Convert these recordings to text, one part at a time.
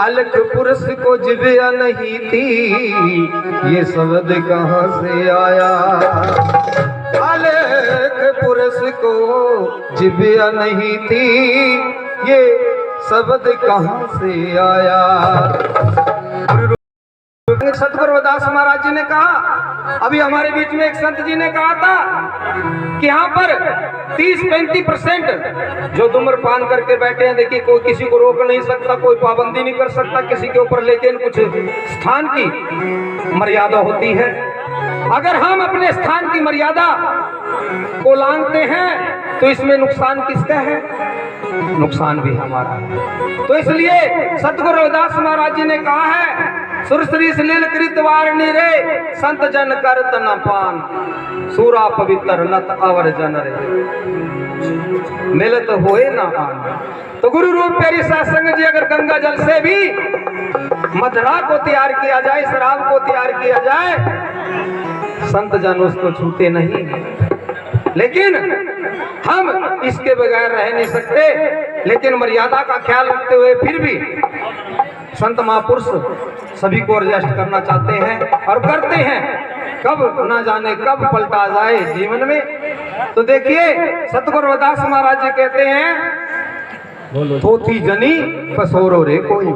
अलख पुरुष को जिब्या नहीं थी, ये शब्द कहाँ से आया। अलख पुरुष को जिब्या नहीं थी, ये शब्द कहाँ से आया। सतगुरु रविदास महाराज जी ने कहा, अभी हमारे बीच में एक संत जी ने कहा था कि यहाँ पर 30-35% जो धूम्रपान करके बैठे हैं, देखिए कोई किसी को रोक नहीं सकता, कोई पाबंदी नहीं कर सकता किसी के ऊपर, लेकिन कुछ स्थान की मर्यादा होती है। अगर हम अपने स्थान की मर्यादा को लांघते हैं तो इसमें नुकसान किसका है? नुकसान भी हमारा है। तो इसलिए सतगुरु रविदास महाराज जी ने कहा है, सुरश्री सलील कृत वारणी रे, संत जन करत न पान, सूरा पवित्र नत अवर जन रे, मिलत होए ना आन। तो गुरु रूप प्यारी सत्संग जी, अगर गंगा जल से भी मदरा को तैयार किया जाए, शराब को तैयार किया जाए, संत जन उसको छूते नहीं, लेकिन हम इसके बगैर रह नहीं सकते। लेकिन मर्यादा का ख्याल रखते हुए फिर भी संत महापुरुष सभी को एडजस्ट करना चाहते हैं और करते हैं। कब ना जाने कब पलटा जाए जीवन में। तो देखिए सतगुरु रविदास महाराज जी कहते हैं, थोथी जनी पसोरो रे कोई।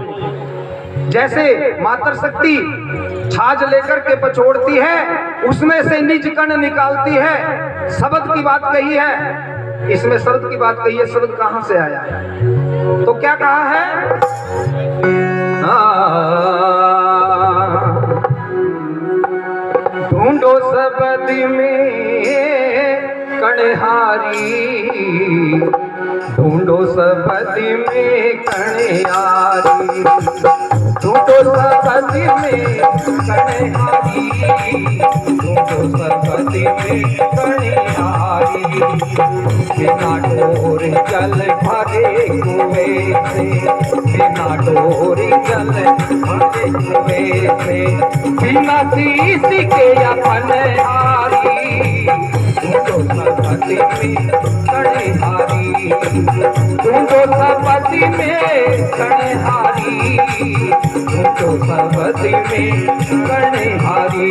जैसे मातर शक्ति छाछ लेकर के पछोड़ती है, उसमें से निज कण निकालती है। शब्द की बात कही है, इसमें शब्द की बात कही है। शब्द कहाँ से आया है? तो क्या कहा है? ढूंढो शब्द में कणहारी, ढूंढो शब्द में कणहारी, ढूंढो शब्द में कणहारी, ढूंढो शब्द में कणहारी। बिना डोर जल भरे कुएं से, बिना डोर जल भरे कुएं से, बिना शीश के अपन हारी, ढूंढो शब्द में कणहारी, ढूंढो शब्द में कणहारी, ढूंढो शब्द में कणहारी।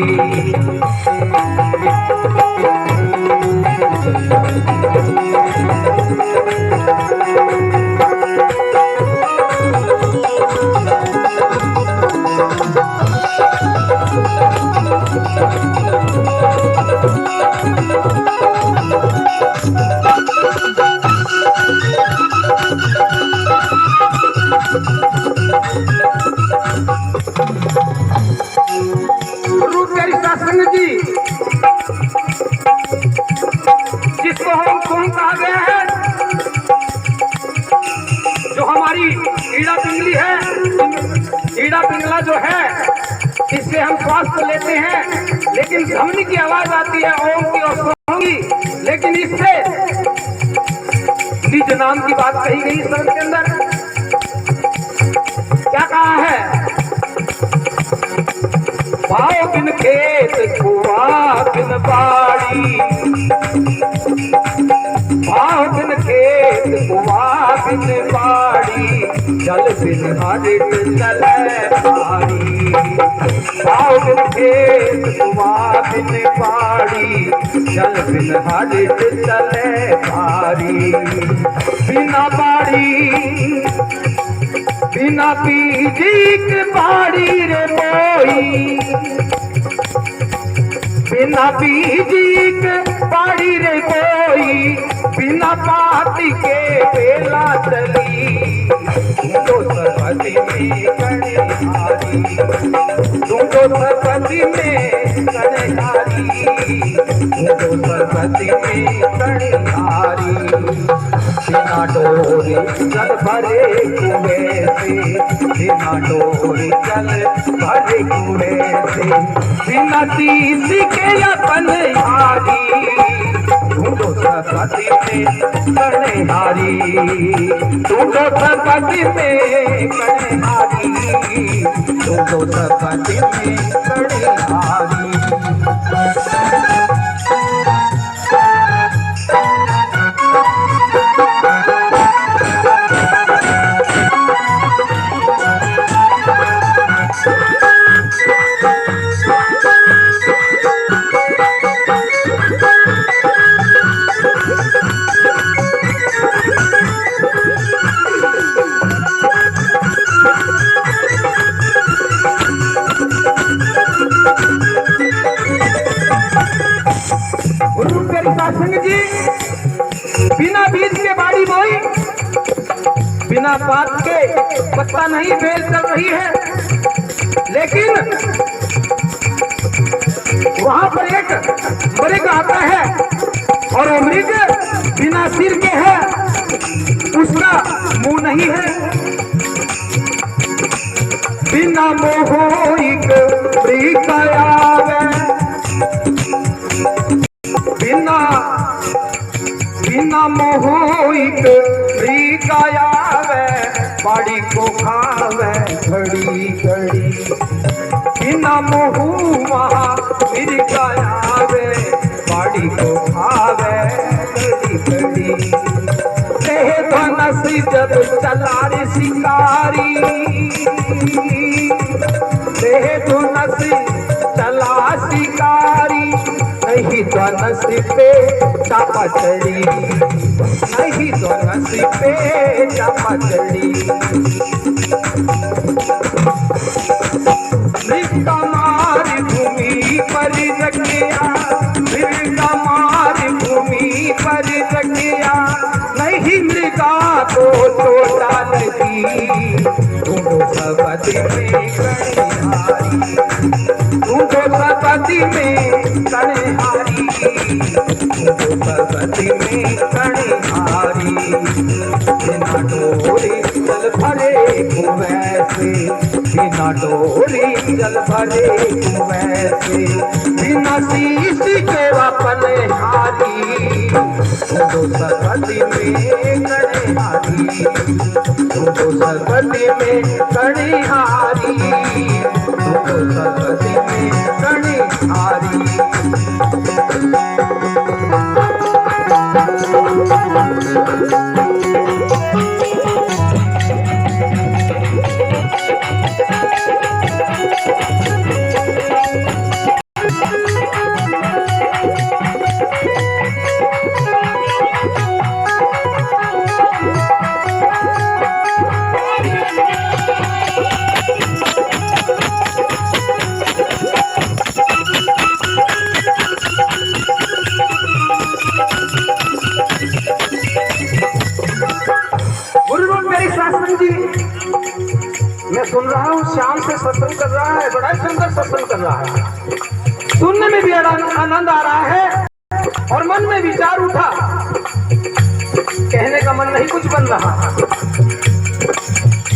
जी जिसको हम कौन कहा गया है, जो हमारी ईड़ा पिंगली है, ईड़ा पिंगला जो है, इससे हम श्वास तो लेते हैं, लेकिन ध्वनि की आवाज आती है ओम की और सोम की, लेकिन इससे निज नाम की बात कही गई शब्द के अंदर। क्या कहा है? पाओ बिन खेत कुआं बिन बाड़ी, पाओ बिन खेत कुआं बिन बाड़ी, जल बिन हरित चले पारी। पाओ बिन खेत कुआं बिन बाड़ी, जल बिन हरित चले पारी। बिना बाड़ी बिना बीजीक बाड़ी रे मोई, बिना बीजीक बाड़ी रे कोई, बिना पाती के बेला चली। ढूंढो सरपति में कणहारी, ढूंढो सरपति में कणहारी, ढूंढो सरपति में कणहारी। बिना डोरी जल भरे कुएं से, बिना डोरी जल भरे कुएं से, बिना शीश के अपन हारी, ढूंढो सरपति में कणहारी, ढूंढो सरपति में कणहारी, ढूंढो सरपति में कणहारी। बिना बात के पत्ता नहीं बेल चल रही है, लेकिन वहां पर एक मृग आता है और वो मृग बिना सिर के है, उसका मुंह नहीं है। बिना मोहिक मृग आवे, बिना मोहिक मृग आवे, बाड़ी को खावे घड़ी घड़ी। बिना मोहू महा मृग आवे, बाड़ी को खावे घड़ी घड़ी। देह धनस जब चला रे शिकारी, देह धनस चला शिकारी, नहीं धनस पे चापा चढ़ी, नहीं धनस पे चापा चढ़ी। मृगा मार भूमि पर रखिया, मृगा मार भूमि पर रखिया, नहीं मृगा तो चोटा लगी। ढूंढो सबदी में कणिहारी, ढूंढो सबदी में कणिहारी, ढूंढो सबदी में कणिहारी। बिना डोरी जल भरे वैसे, बिना डोरी जल भरे वैसे, बिना शीश के पनहारी। ढूंढो सबदी में कणिहारी, ढूंढो सबदी में कणिहारी, ढूंढो सबदी में कणिहारी। मैं सुन रहा हूँ, श्याम से सत्संग कर रहा है, बड़ा सुंदर सत्संग कर रहा है, सुनने में भी आनंद आ रहा है और मन में विचार उठा, कहने का मन नहीं कुछ बन रहा,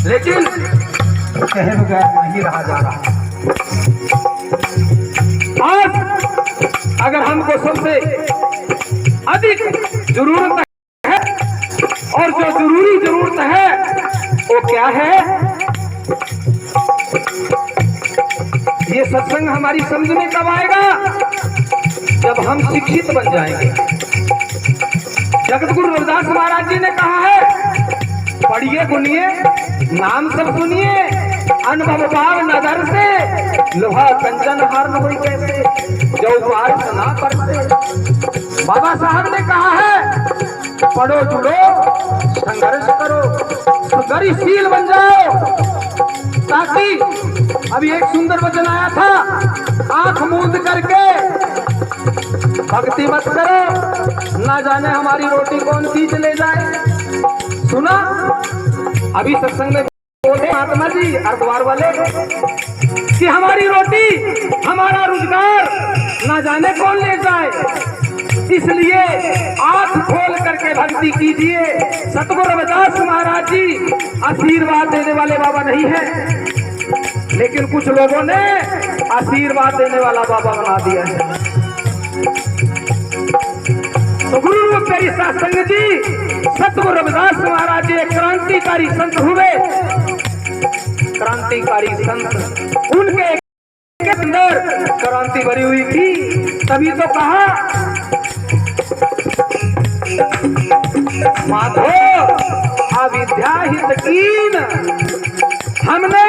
लेकिन कहे बगैर नहीं रहा जा रहा। आज अगर हमको सबसे अधिक जरूरत है और जो जरूरी जरूरत है वो क्या है? ये सत्संग हमारी समझ में कब आएगा? जब हम शिक्षित बन जाएंगे। जगत गुरु रविदास महाराज जी ने कहा है, पढ़िए गुनिए नाम सब सुनिए, अनुभव भाव नजर से, लोहा कंचन हार न हुई कैसे, जो द्वार सना करते। बाबा साहब ने कहा है, पढ़ो जुड़ो संघर्ष करो, सुधरशील बन जाओ, ताकि अभी एक सुंदर वचन आया था, आंख मूंद करके भक्ति मत करो, ना जाने हमारी रोटी कौन खींच ले जाए। सुना अभी सत्संग में बोले महात्मा जी अखबार वाले कि हमारी रोटी हमारा रोजगार ना जाने कौन ले जाए, इसलिए आंख खोल करके भक्ति कीजिए। सतगुरु रविदास महाराज जी आशीर्वाद देने वाले बाबा नहीं है, लेकिन कुछ लोगों ने आशीर्वाद देने वाला बाबा बना दिया है। तो गुरु रूप तेरी सत्संग जी सतगुरु रविदास महाराज जी एक क्रांतिकारी संत हुए, क्रांतिकारी संत, उनके अंदर क्रांति भरी हुई थी, तभी तो कहा माधो अविद्या हित कीन। हमने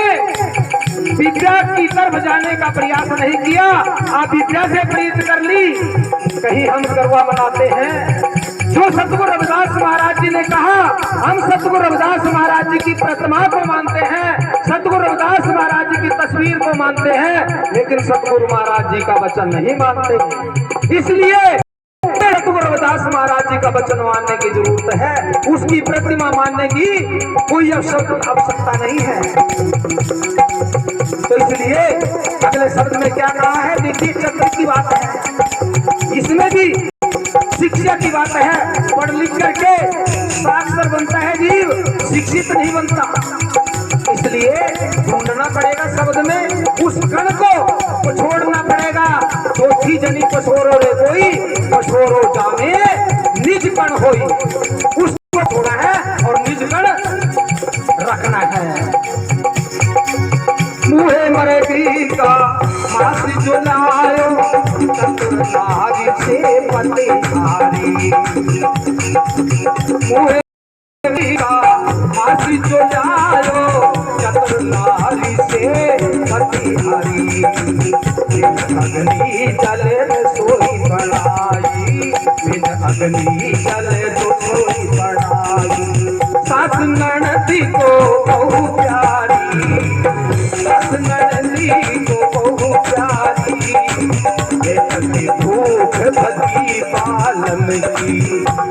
विद्या की तरफ जाने का प्रयास नहीं किया, आप विद्या से प्रीत कर ली, कहीं हम गरबा मनाते हैं। जो सतगुरु रविदास महाराज जी ने कहा, हम सतगुरु रविदास महाराज जी की प्रतिमा को मानते हैं, सतगुरु रविदास महाराज जी की तस्वीर को मानते हैं, लेकिन सतगुरु महाराज जी का वचन नहीं मानते। इसलिए सतगुरु रविदास महाराज जी का वचन मानने की जरूरत है, उसकी प्रतिमा मानने की कोई आवश्यकता नहीं है। तो इसलिए अगले शब्द में क्या कहा है, देखिए चक्र की बात है, इसमें भी शिक्षा की बात है। पढ़ लिख करके साक्षर बनता है जीव, शिक्षित नहीं बनता। इसलिए ढूंढना पड़ेगा शब्द में उस कण को छोड़ना पड़ेगा। तो थी जनी पसोरो रे कोई पसोरो जामे निज कण होई, उसको छोड़ा है और निज कण रखना है। मुहे मरे का मासी जो लायो चतुरनारी से पतिहारी, मुहे का मासी जो लायो चतुरनारी से पतिहारी, अग्नि जले सोई बढ़ाई, बिन अग्नि जले तो सोई बढ़ाई। सास ननदी को बहु प्यारी, सास ननदी को बहु प्यारी, देखती भूख भगी पालन की,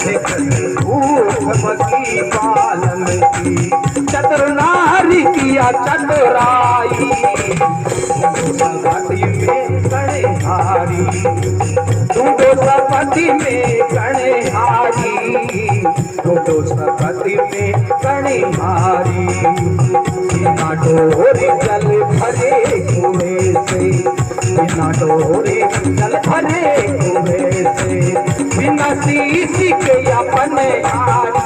देखती भूख भगी पालन की। चतुरनारी किया चतुराई, सपति में कणे हारी, दूधो सपति में कणे हारी, दूधो सपति में कणे हारी। बिना डोरी जल भरे कुएं से, बिना डोरी जल भरे कुएं से, बिना सीसी के अपने हारी,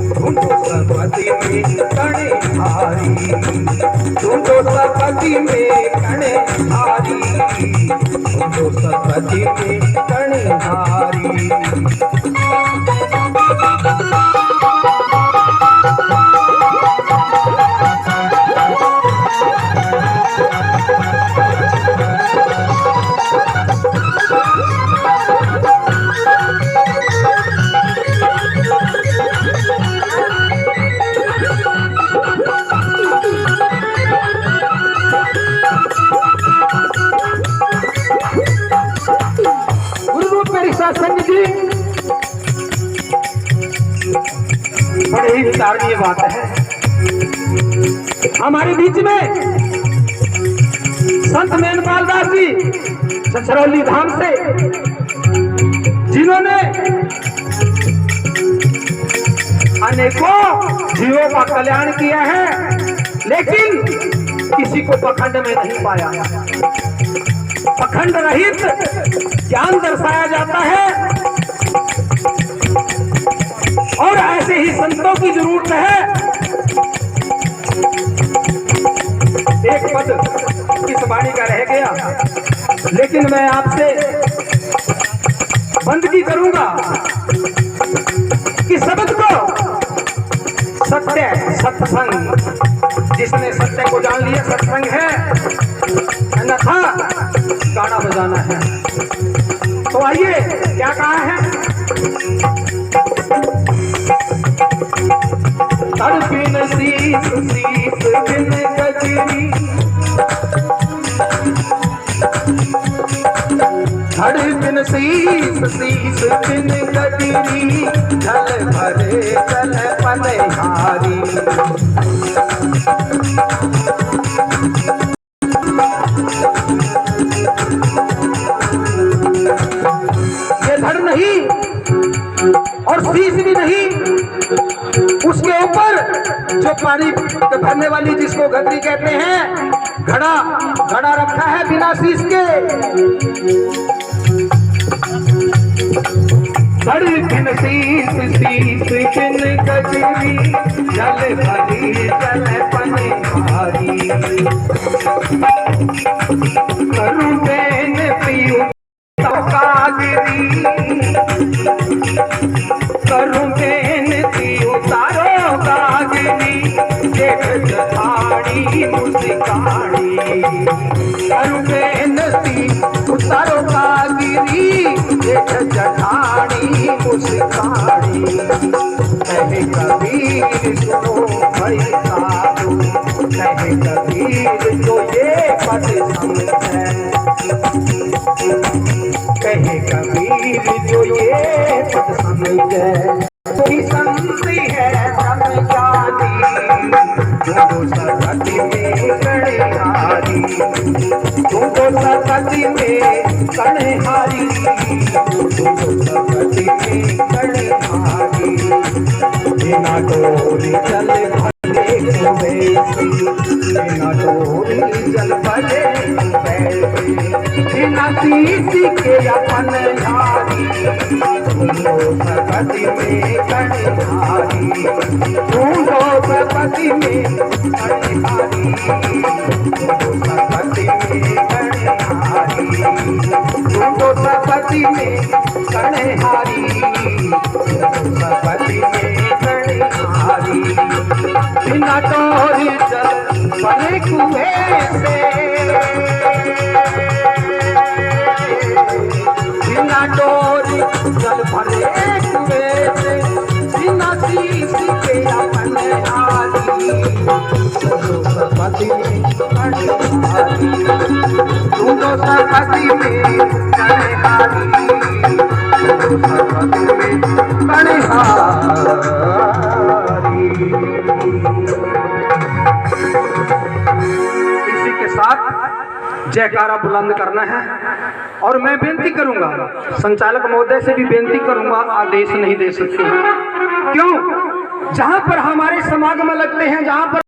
दूधो सपति में कणे हारी, दूधो सपति में कणे हारी, दूधो सपति में कणे हारी। संग जी बड़े ही विचारणीय बात है। हमारे बीच में संत मेनपाल दास जी छछरौली धाम से, जिन्होंने अनेकों जीवों का कल्याण किया है, लेकिन किसी को पखंड में नहीं पाया। पखंड रहित ज्ञान दर्शाया जाता है और ऐसे ही संतों की जरूरत है। एक पद इस वाणी का रह गया, लेकिन मैं आपसे बंदगी करूंगा कि शब्द को सत्य सत्संग, जिसने सत्य को जान लिया सत्संग है, अन्यथा गाना बजाना है। तो आइए क्या कहा है, तड़पिन शीस शीस बिन गजरी, तड़पिन शीस शीस बिन गजरी, जल भरे जल पनिहारी। ये धड़ नहीं और शीश भी नहीं, उसके ऊपर जो पानी भरने वाली, जिसको गदरी कहते हैं, घड़ा घड़ा रखा है बिना शीश के। धड़ बिन शीश शीश बिन गजरी, जल भरी जल पनिहारी। करूं बेन पियूं कागरी, करूं बेनती उतारो कागरी, देख जठानी मुस्कानी। करूं बेनती उतारो कागरी, देख जठानी मुस्कानी। कहे कबीर सुनो भाई साधु, कहे कबीर जो ये पद समझे, कहे कबीर जो ये पद ढूंढो सकती में कणहारी, ढूंढो सकती में कणहारी, ढूंढो सकती में कणहारी। बिना डोरी चल भले वैसी, बिना डोरी चल भले वैसी, बिना सीसी के अपन यारी, ढूंढो सकती में कणहारी, ढूंढो सकती में कणहारी, ढूंढो सकती में कणहारी, ढूंढो सकती में कणहारी, ढूंढो सकती में कणहारी। बिना डोरी चल बने कुएं से, बिना डोरी चल भले कुएं से, बिना सीसी के अपन हारी, ढूंढो सकती में कणहारी, ढूंढो सकती में कणहारी, ढूंढो सकती में कणहारी। इसी के साथ जयकारा बुलंद करना है और मैं बेनती करूंगा, संचालक महोदय से भी बेनती करूंगा, आदेश नहीं दे सकते हैं। क्यों? जहां पर हमारे समागम लगते हैं, जहां पर